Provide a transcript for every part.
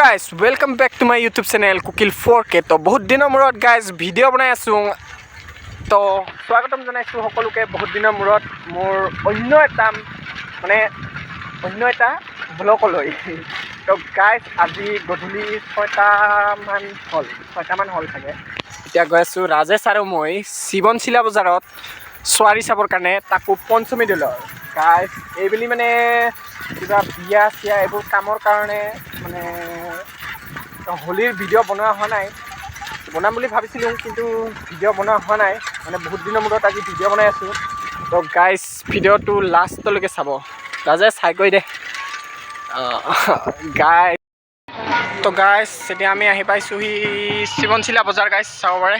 guys, welcome back to my YouTube channel Kukil 4K. তো বহুত দিনৰ মূৰত guys ভিডিঅ' বনাই আছো। তো স্বাগতম জনাইছো সকলোকে বহুত দিনৰ মূৰত মোৰ অন্য এটা ব্লগলৈ। তো guys আজি গধূলি 6টা মান হ'ল চাগে। এতিয়া গৈ আছো ৰাজেশ আৰু মই শিৱনশিলা বজাৰত ছোৱালী চাবৰ কাৰণে, তাকো পঞ্চমী দলৰ। guys এইবেলি মানে কিবা বিয়া চিয়া এইবোৰ কামৰ কাৰণে মানে হোলীৰ ভিডিঅ' বনোৱা হোৱা নাই। বনাম বুলি ভাবিছিলোঁ কিন্তু ভিডিঅ' বনোৱা হোৱা নাই, মানে বহুত দিনৰ মূৰত আজি ভিডিঅ' বনাই আছোঁ। তো গাইজ ভিডিঅ'টো লাষ্টলৈকে চাব। ৰাজে চাই কৰি দে গাইজ। তো গাইজ এতিয়া আমি আহি পাইছোঁহি শিৱনশিলা বজাৰ। গাইজ চাব পাৰে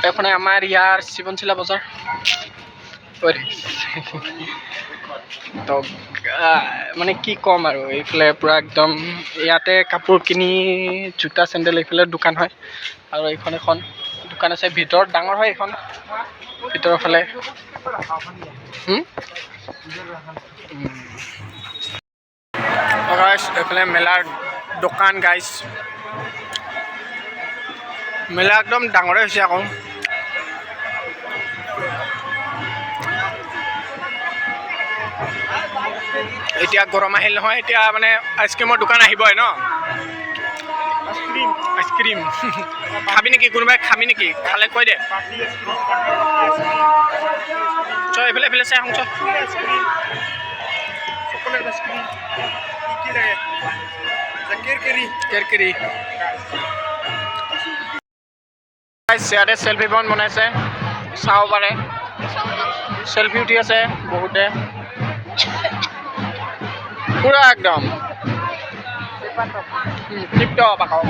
এইখনে আমাৰ ইয়াৰ শিৱনশিলা বজাৰ। তো মানে কি ক'ম আৰু, এইফালে পূৰা একদম ইয়াতে কাপোৰ কিনি জোতা চেণ্ডেল এইফালে দোকান হয়, আৰু এইখন এখন দোকান আছে ভিতৰত, ডাঙৰ হয় এইখন ভিতৰৰ ফালে। এইফালে মেলাৰ দোকান গাইজ, মেলা একদম ডাঙৰে হৈছে আকৌ। এতিয়া গৰম আহিল নহয়, এতিয়া মানে আইচক্ৰীমৰ দোকান আহিবই ন। আইচক্ৰীম খাবি নেকি? কোনোবাই খাবি নেকি? খালে কৈ দে। চ এইফালে চাই আহোঁ। কেৰকেৰি ইয়াতে চেল্ফি পইণ্ট বনাইছে, চাব পাৰে। চেল্ফি উঠি আছে বহুতে পুৰা একদম টিপটপ আকৌ।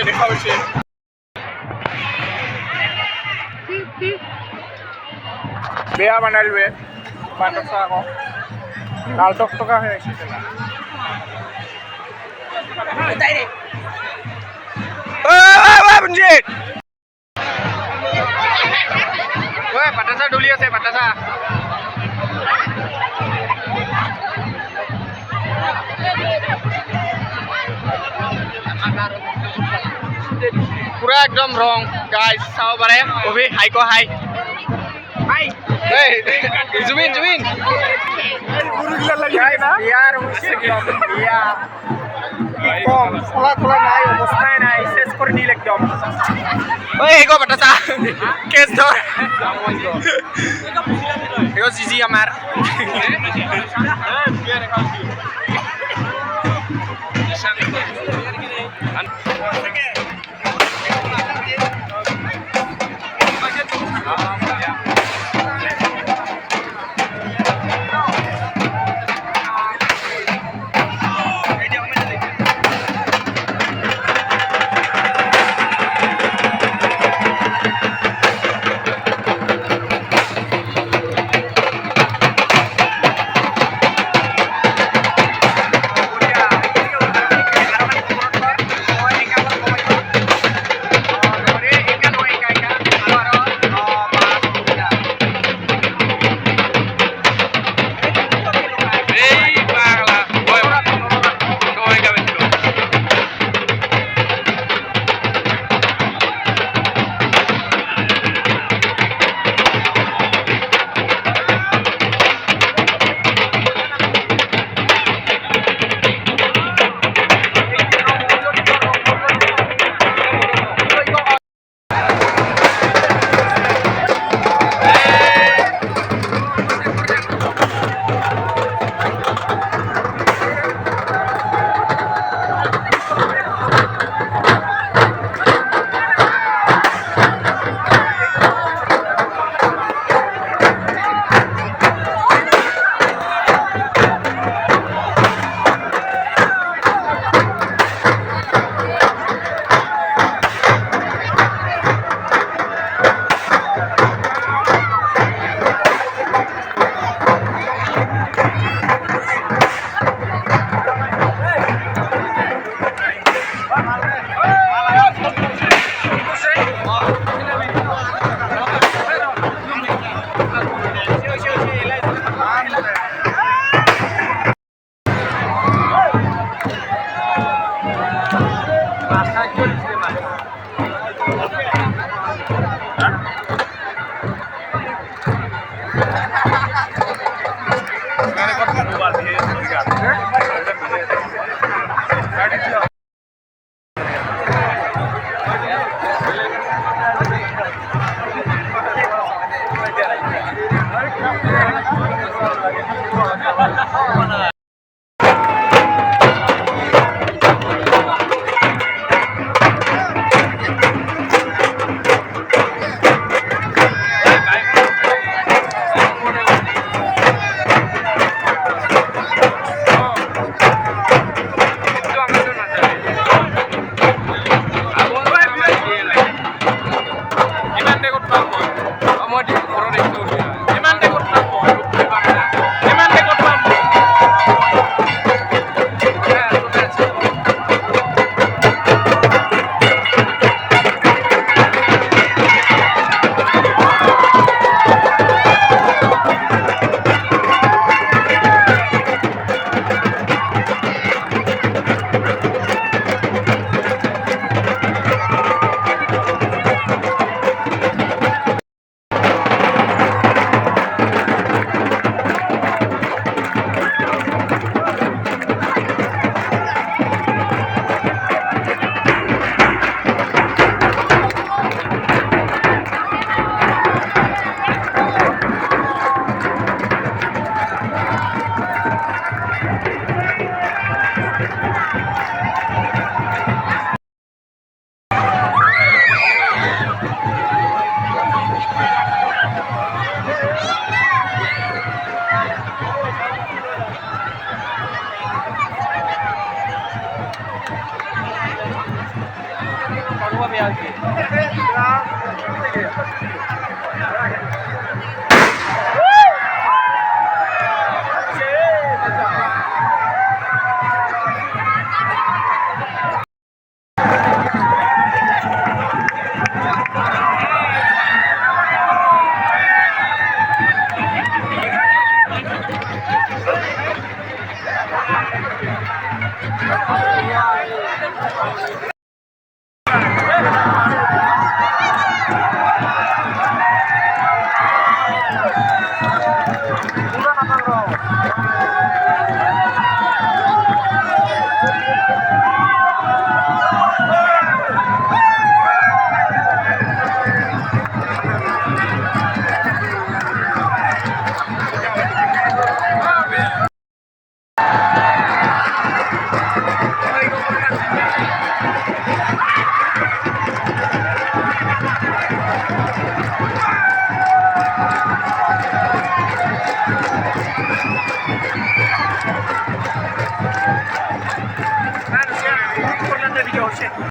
দেখা হৈছে বেয়া বনালোৱে বান্ধা আকৌ লাল টকা হৈ আছে। বাটাচা ডুলি আছে, বাটাচা পুৰা একদম ৰং গাইজ চাব পাৰে। অভি হাই ক হাই। জুবিন চলা নাই, অৱস্থাই নাই, চেচ কৰি দিল একদম। বাটাচা কেচ ধৰ জিজি আমাৰ